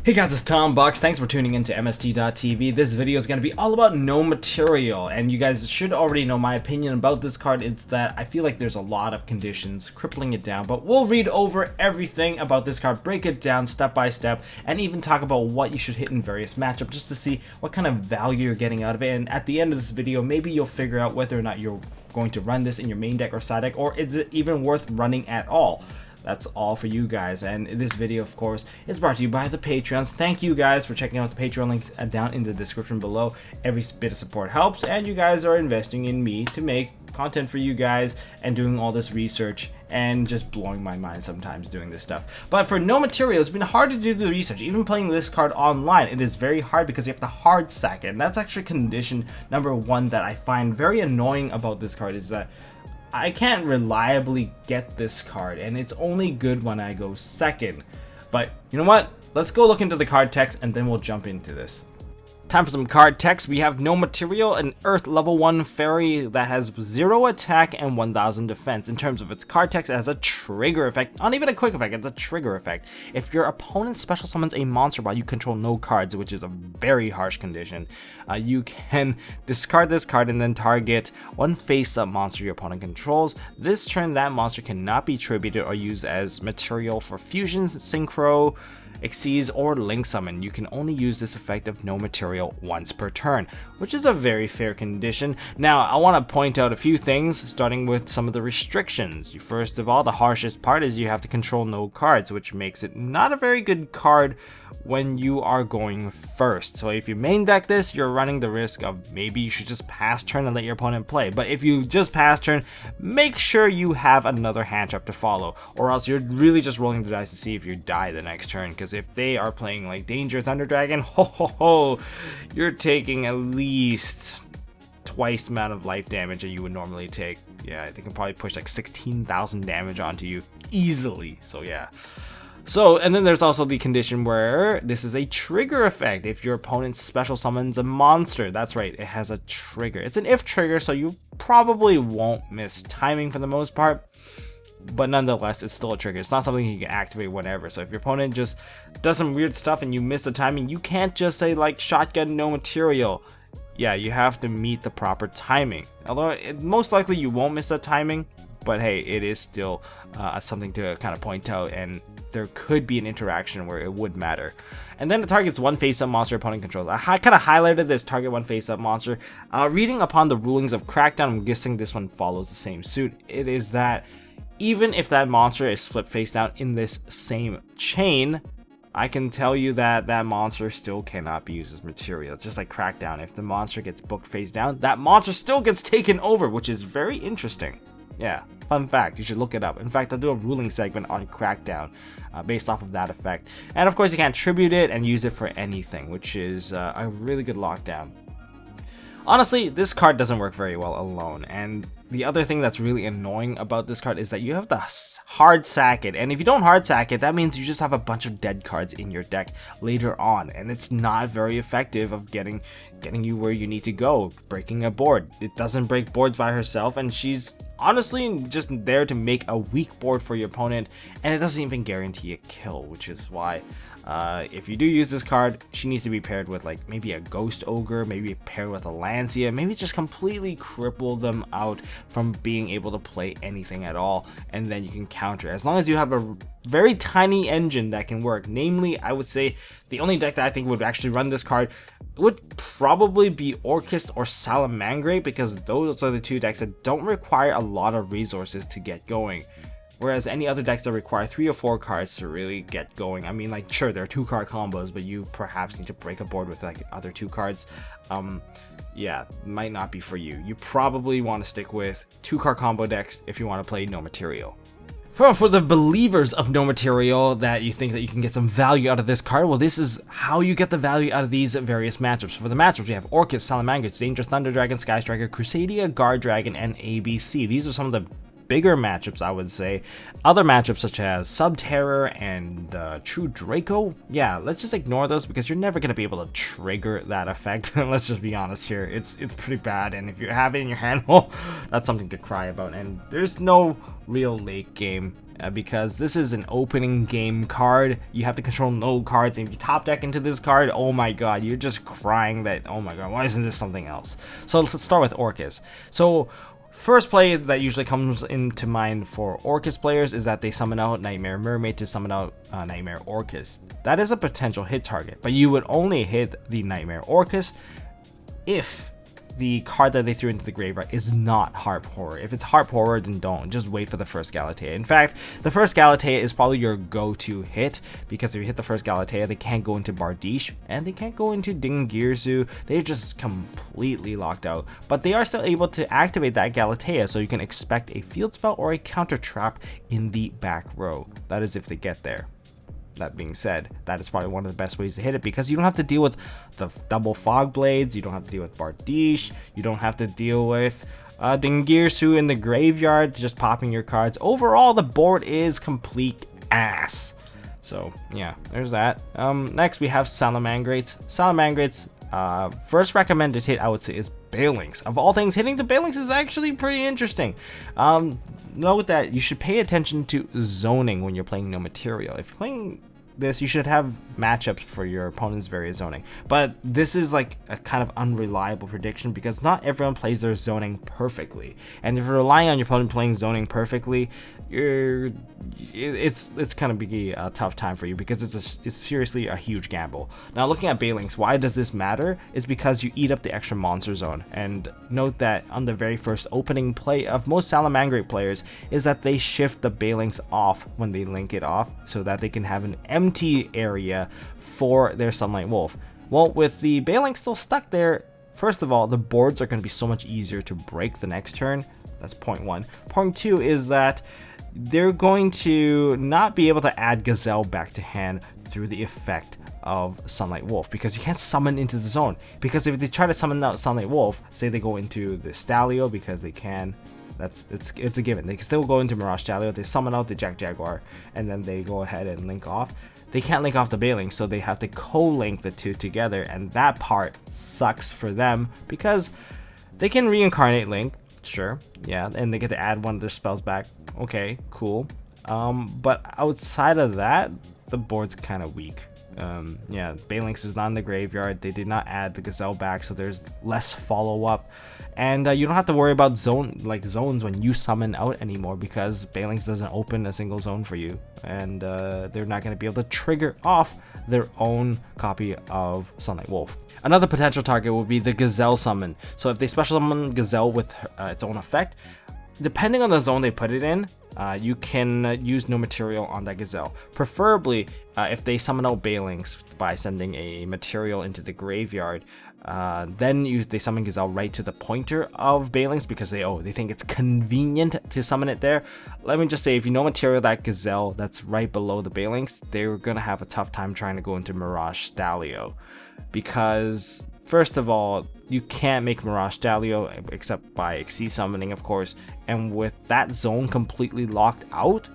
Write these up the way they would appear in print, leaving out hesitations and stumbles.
Hey guys, it's Tom Box. Thanks for tuning in to MST.TV. This video is going to be all about Gnomaterial, and you guys should already know my opinion about this card. It's that I feel like there's a lot of conditions crippling it down, but we'll read over everything about this card, break it down step by step, and even talk about what you should hit in various matchups just to see what kind of value you're getting out of it. And at the end of this video, maybe you'll figure out whether or not you're going to run this in your main deck or side deck, or is it even worth running at all. That's all for you guys, and this video, of course, is brought to you by the Patreons. Thank you guys for checking out the Patreon links down in the description below. Every bit of support helps, and you guys are investing in me to make content for you guys and doing all this research and just blowing my mind sometimes doing this stuff. But for Gnomaterial, it's been hard to do the research. Even playing this card online, it is very hard because you have to hard sack it, and that's actually condition number one that I find very annoying about this card, is that I can't reliably get this card, and it's only good when I go second. But you know what? Let's go look into the card text, and then we'll jump into this. Time for some card text. We have Gnomaterial, an Earth level 1 fairy that has 0 attack and 1000 defense. In terms of its card text, it has a trigger effect. Not even a quick effect, it's a trigger effect. If your opponent special summons a monster while you control no cards, which is a very harsh condition, you can discard this card and then target one face-up monster your opponent controls. This turn, that monster cannot be tributed or used as material for fusions, synchro, exceeds, or link summon. You can only use this effect of Gnomaterial once per turn, which is a very fair condition. Now, I want to point out a few things, starting with some of the restrictions. First of all, the harshest part is you have to control no cards, which makes it not a very good card when you are going first. So if you main deck this, you're running the risk of maybe you should just pass turn and let your opponent play. But if you just pass turn, make sure you have another hand trap to follow, or else you're really just rolling the dice to see if you die the next turn. Because if they are playing like Danger Thunder Dragon, you're taking at least twice the amount of life damage that you would normally take. Yeah, they can probably push like 16,000 damage onto you easily. So yeah. So, and then there's also the condition where this is a trigger effect. If your opponent special summons a monster, that's right, it has a trigger. It's an if trigger, so you probably won't miss timing for the most part. But nonetheless, it's still a trigger. It's not something you can activate whenever. So if your opponent just does some weird stuff and you miss the timing, you can't just say like shotgun Gnomaterial. Yeah, you have to meet the proper timing. Although most likely you won't miss the timing, but hey, it is still something to kind of point out, and there could be an interaction where it would matter. And then the target's one face-up monster opponent controls. I kind of highlighted this target one face-up monster. Reading upon the rulings of Crackdown, I'm guessing this one follows the same suit. It is that even if that monster is flipped face down in this same chain, I can tell you that that monster still cannot be used as material. It's just like Crackdown. If the monster gets booked face down, that monster still gets taken over, which is very interesting. Yeah, fun fact, you should look it up. In fact, I'll do a ruling segment on Crackdown based off of that effect. And of course, you can't tribute it and use it for anything, which is a really good lockdown. Honestly, this card doesn't work very well alone, and the other thing that's really annoying about this card is that you have to hard sack it, and if you don't hard sack it, that means you just have a bunch of dead cards in your deck later on, and it's not very effective of getting you where you need to go, breaking a board. It doesn't break boards by herself, and she's honestly just there to make a weak board for your opponent, and it doesn't even guarantee a kill, which is why if you do use this card, she needs to be paired with like maybe a Ghost Ogre, maybe paired with a Lancia, maybe just completely cripple them out from being able to play anything at all, and then you can counter. As long as you have a very tiny engine that can work. Namely, I would say the only deck that I think would actually run this card would probably be Orcust or Salamangreat, because those are the two decks that don't require a lot of resources to get going. Whereas any other decks that require 3 or 4 cards to really get going. I mean, like, sure, there are 2-card combos, but you perhaps need to break a board with like other 2 cards. Yeah, might not be for you. You probably want to stick with 2-card combo decks if you want to play Gnomaterial. For the believers of Gnomaterial that you think that you can get some value out of this card, well, this is how you get the value out of these various matchups. For the matchups, we have Orcust, Salamangreat, Danger Thunder Dragon, Sky Striker, Crusadia, Guard Dragon, and ABC. These are some of the bigger matchups, I would say. Other matchups such as Subterror and True Draco, yeah, let's just ignore those because you're never going to be able to trigger that effect. Let's just be honest here, it's pretty bad, and if you have it in your hand, well, that's something to cry about, and there's no real late game because this is an opening game card. You have to control no cards, and if you top deck into this card, oh my god, you're just crying that, oh my god, why isn't this something else? So let's start with Orcus. So first play that usually comes into mind for Orcus players is that they summon out Nightmare Mermaid to summon out Nightmare Orcus. That is a potential hit target, but you would only hit the Nightmare Orcus if the card that they threw into the graveyard is not Harp Horror. If it's Harp Horror, then don't. Just wait for the first Galatea. In fact, the first Galatea is probably your go-to hit, because if you hit the first Galatea, they can't go into Bardiche, and they can't go into Dingirsu. They're just completely locked out. But they are still able to activate that Galatea, so you can expect a field spell or a counter trap in the back row. That is if they get there. That being said, that is probably one of the best ways to hit it, because you don't have to deal with the double Fog Blades, you don't have to deal with Bardiche, you don't have to deal with Dingirsu in the graveyard, just popping your cards. Overall, the board is complete ass. So yeah, there's that. Next we have Salamangrates. Salamangrates, first recommended hit I would say is Balinx. Of all things, hitting the Balinx is actually pretty interesting. Note that you should pay attention to zoning when you're playing Gnomaterial. If you're playing this, you should have matchups for your opponent's various zoning. But this is like a kind of unreliable prediction, because not everyone plays their zoning perfectly. And if you're relying on your opponent playing zoning perfectly, it's gonna be a tough time for you, because it's seriously a huge gamble. Now looking at Balinx, why does this matter? Is because you eat up the extra monster zone. And note that on the very first opening play of most Salamangrate players is that they shift the Balinx off when they link it off, so that they can have an empty area for their Sunlight Wolf. Well, with the Balinx still stuck there, first of all, the boards are going to be so much easier to break the next turn. That's point one. Point two is that they're going to not be able to add Gazelle back to hand through the effect of Sunlight Wolf, because you can't summon into the zone. Because if they try to summon out Sunlight Wolf, say they go into the Stalio, because they can, it's a given. They can still go into Mirage Stalio, they summon out the Jack Jaguar, and then they go ahead and link off. They can't link off the Balinx, so they have to co-link the two together, and that part sucks for them, because they can reincarnate Link, sure, yeah, and they get to add one of their spells back. Okay, cool. But outside of that, the board's kind of weak. Yeah, Balinx is not in the graveyard. They did not add the Gazelle back, so there's less follow-up. And you don't have to worry about zones when you summon out anymore, because Balinx doesn't open a single zone for you. And they're not going to be able to trigger off their own copy of Sunlight Wolf. Another potential target would be the Gazelle summon. So if they special summon Gazelle with its own effect, depending on the zone they put it in, you can use Gnomaterial on that Gazelle. Preferably, if they summon out Balinx by sending a material into the graveyard, then they summon Gazelle right to the pointer of Balinx, because they think it's convenient to summon it there. Let me just say, if you Gnomaterial that Gazelle that's right below the Balinx, they're gonna have a tough time trying to go into Mirage Stalio, because first of all, you can't make Mirage Stalio except by Xyz summoning, of course, and with that zone completely locked out,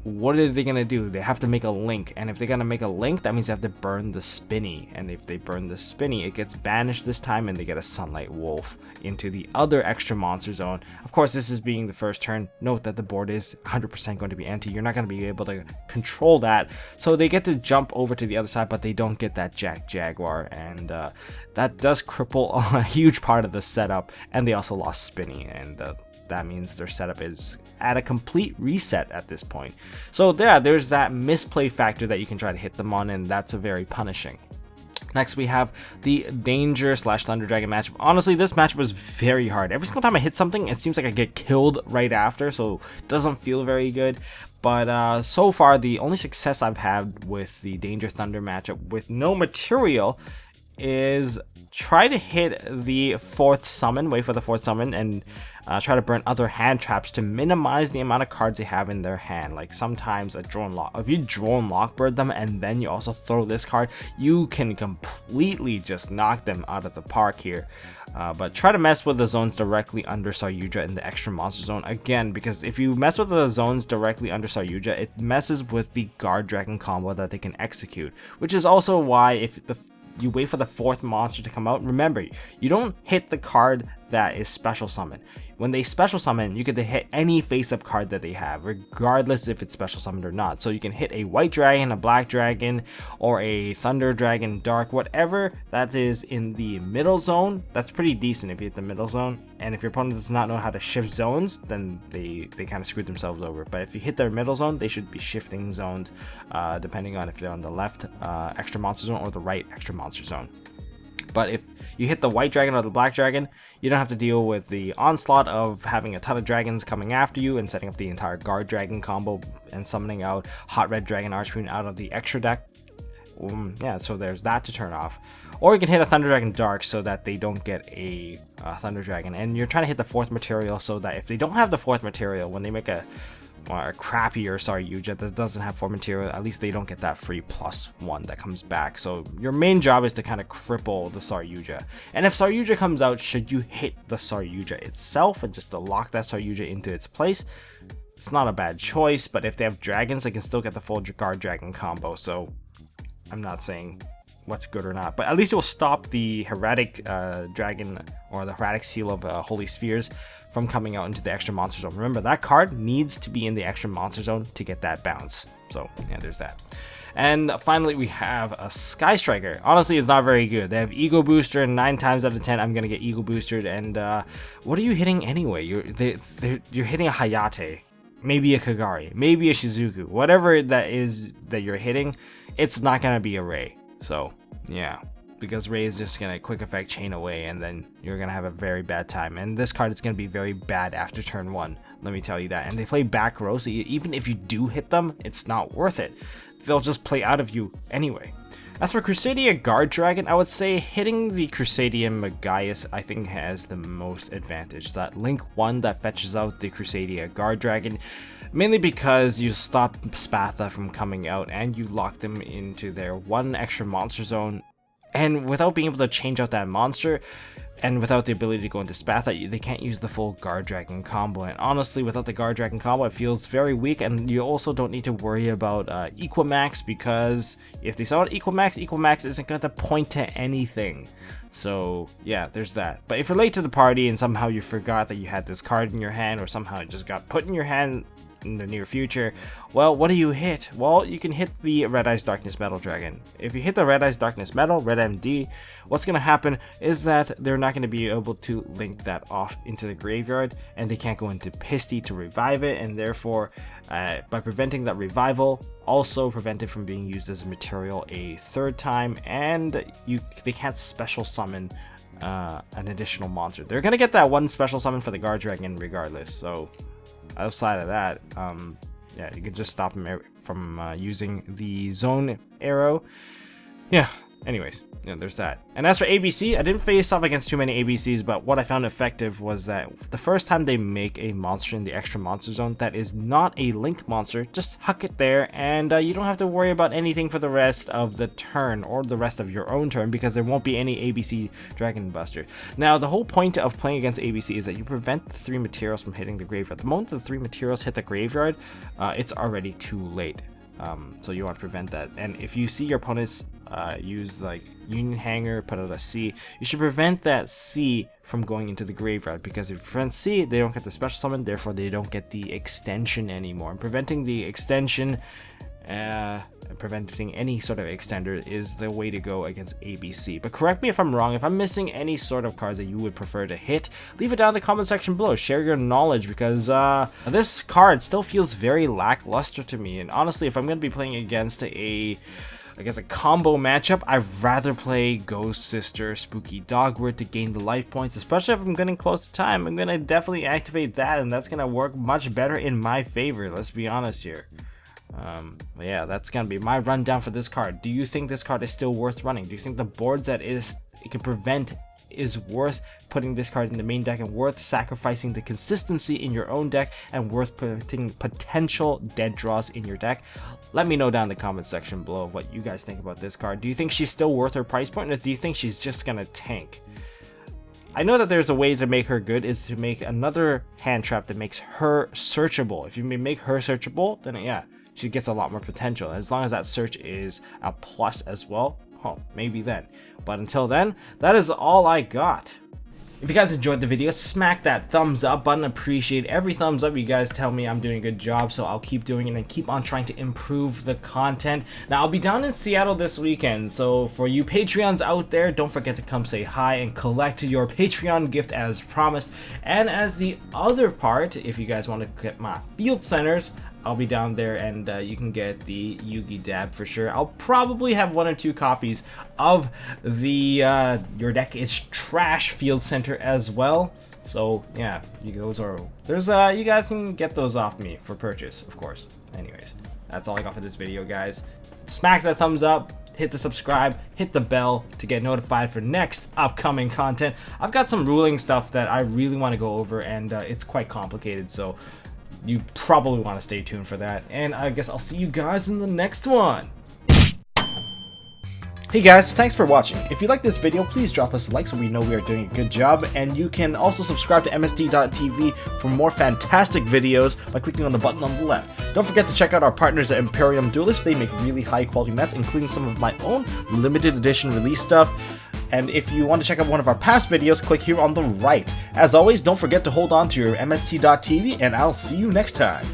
what are they gonna do? They have to make a link, and if they're gonna make a link, that means they have to burn the Spinny, and if they burn the Spinny, it gets banished this time, and they get a Sunlight Wolf into the other extra monster zone. Of course, this is being the first turn. Note that the board is 100% going to be empty. You're not going to be able to control that, so they get to jump over to the other side, but they don't get that Jack Jaguar, and that does cripple a huge part of the setup. And they also lost Spinny, and that means their setup is at a complete reset at this point. So there's that misplay factor that you can try to hit them on, and that's a very punishing. Next, we have the Danger / Thunder Dragon matchup. Honestly, this matchup was very hard. Every single time I hit something, it seems like I get killed right after, so it doesn't feel very good. But so far, the only success I've had with the Danger Thunder matchup with Gnomaterial is try to hit the fourth summon, wait for the fourth summon, and try to burn other hand traps to minimize the amount of cards they have in their hand. Like sometimes a drone lock, if you drone lockbird them and then you also throw this card, you can completely just knock them out of the park here. But try to mess with the zones directly under Saryuja in the extra monster zone again, because if you mess with the zones directly under Saryuja, it messes with the guard dragon combo that they can execute, which is also why if you wait for the fourth monster to come out, remember, you don't hit the card that is special summon. When they special summon, you get to hit any face-up card that they have, regardless if it's special summoned or not. So you can hit a white dragon, a black dragon, or a thunder dragon, dark, whatever that is in the middle zone. That's pretty decent if you hit the middle zone. And if your opponent does not know how to shift zones, then they kind of screwed themselves over. But if you hit their middle zone, they should be shifting zones, depending on if they're on the left extra monster zone or the right extra monster zone. But if you hit the white dragon or the black dragon, you don't have to deal with the onslaught of having a ton of dragons coming after you and setting up the entire guard dragon combo and summoning out hot red dragon archfiend out of the extra deck. Yeah, so there's that to turn off. Or you can hit a thunder dragon dark so that they don't get a thunder dragon. And you're trying to hit the fourth material so that if they don't have the fourth material, when they make a crappier yugioh that doesn't have 4 material, at least they don't get that free +1 that comes back. So your main job is to kind of cripple the yugioh. And if yugioh comes out, should you hit the yugioh itself and just to lock that yugioh into its place, it's not a bad choice. But if they have dragons, they can still get the full guard dragon combo. So I'm not saying what's good or not, but at least it will stop the heretic dragon or the heretic seal of holy spheres from coming out into the extra monster zone. Remember, that card needs to be in the extra monster zone to get that bounce. So yeah, there's that. And finally, we have a Sky Striker. Honestly, it's not very good. They have Ego Booster, and 9 times out of 10, I'm gonna get Ego Boosted. And what are you hitting anyway? You're hitting a Hayate, maybe a Kagari, maybe a Shizuku, whatever that is that you're hitting. It's not gonna be a Ray. So yeah, because Ray is just gonna quick effect chain away, and then you're gonna have a very bad time. And this card is gonna be very bad after turn 1. Let me tell you that. And they play back row, so even if you do hit them, it's not worth it. They'll just play out of you anyway. As for Crusadia Guard Dragon, I would say hitting the Crusadia Megaeus I think has the most advantage. That Link 1 that fetches out the Crusadia Guard Dragon, mainly because you stop Spatha from coming out and you lock them into their 1 extra monster zone. And without being able to change out that monster, and without the ability to go into Spatha, they can't use the full Guard Dragon combo. And honestly, without the Guard Dragon combo, it feels very weak. And you also don't need to worry about Equimax, because if they summon Equimax isn't going to point to anything. So yeah, there's that. But if you're late to the party and somehow you forgot that you had this card in your hand, or somehow it just got put in your hand in the near future, well, what do you hit? Well, you can hit the Red Eyes Darkness Metal Dragon. If you hit the Red Eyes Darkness Metal, Red MD, what's going to happen is that they're not going to be able to link that off into the graveyard, and they can't go into Pisty to revive it, and therefore by preventing that revival, also prevent it from being used as material a 3rd time, and they can't special summon an additional monster. They're going to get that 1 special summon for the Guard Dragon regardless. So outside of that, yeah, you can just stop him from using the zone arrow. Yeah, anyways, yeah, there's that. And as for ABC, I didn't face off against too many ABCs, but what I found effective was that the first time they make a monster in the extra monster zone that is not a Link monster, just huck it there, and you don't have to worry about anything for the rest of the turn or the rest of your own turn, because there won't be any ABC Dragon Buster. Now, the whole point of playing against ABC is that you prevent the 3 materials from hitting the graveyard. The moment the 3 materials hit the graveyard, it's already too late. So you want to prevent that. And if you see your opponents use like Union Hanger, put out a C, you should prevent that C from going into the graveyard, because if you prevent C, they don't get the special summon, therefore they don't get the extension anymore. And preventing the extension, preventing any sort of extender is the way to go against ABC. But correct me if I'm wrong. If I'm missing any sort of cards that you would prefer to hit, leave it down in the comment section below. Share your knowledge, because this card still feels very lackluster to me. And honestly, if I'm going to be playing against a combo matchup, I'd rather play Ghost Sister Spooky Dogwood to gain the life points, especially if I'm getting close to time. I'm going to definitely activate that, and that's going to work much better in my favor, let's be honest here. Yeah, that's gonna be my rundown for this card. Do you think this card is still worth running? Do you think the boards that it can prevent is worth putting this card in the main deck, and worth sacrificing the consistency in your own deck, and worth putting potential dead draws in your deck? Let me know down in the comment section below what you guys think about this card. Do you think she's still worth her price point, or do you think she's just gonna tank? I know that there's a way to make her good, is to make another hand trap that makes her searchable. If you make her searchable, then yeah, she gets a lot more potential. As long as that search is a plus as well, oh, maybe then. But until then, that is all I got. If you guys enjoyed the video, smack that thumbs up button. Appreciate every thumbs up. You guys tell me I'm doing a good job, so I'll keep doing it and keep on trying to improve the content. Now, I'll be down in Seattle this weekend, so for you Patreons out there, don't forget to come say hi and collect your Patreon gift as promised. And as the other part, if you guys want to get my field centers, I'll be down there, and you can get the Yugi dab for sure. I'll probably have 1 or 2 copies of the Your Deck is Trash Field Center as well. So yeah, you guys can get those off me for purchase, of course. Anyways, that's all I got for this video, guys. Smack that thumbs up, hit the subscribe, hit the bell to get notified for next upcoming content. I've got some ruling stuff that I really want to go over, and it's quite complicated, so you probably want to stay tuned for that. And I guess I'll see you guys in the next one. Hey guys, thanks for watching. If you like this video, please drop us a like so we know we are doing a good job. And you can also subscribe to MST.TV for more fantastic videos by clicking on the button on the left. Don't forget to check out our partners at Imperium Duelist. They make really high quality mats, including some of my own limited edition release stuff. And if you want to check out one of our past videos, click here on the right. As always, don't forget to hold on to your MST.TV, and I'll see you next time.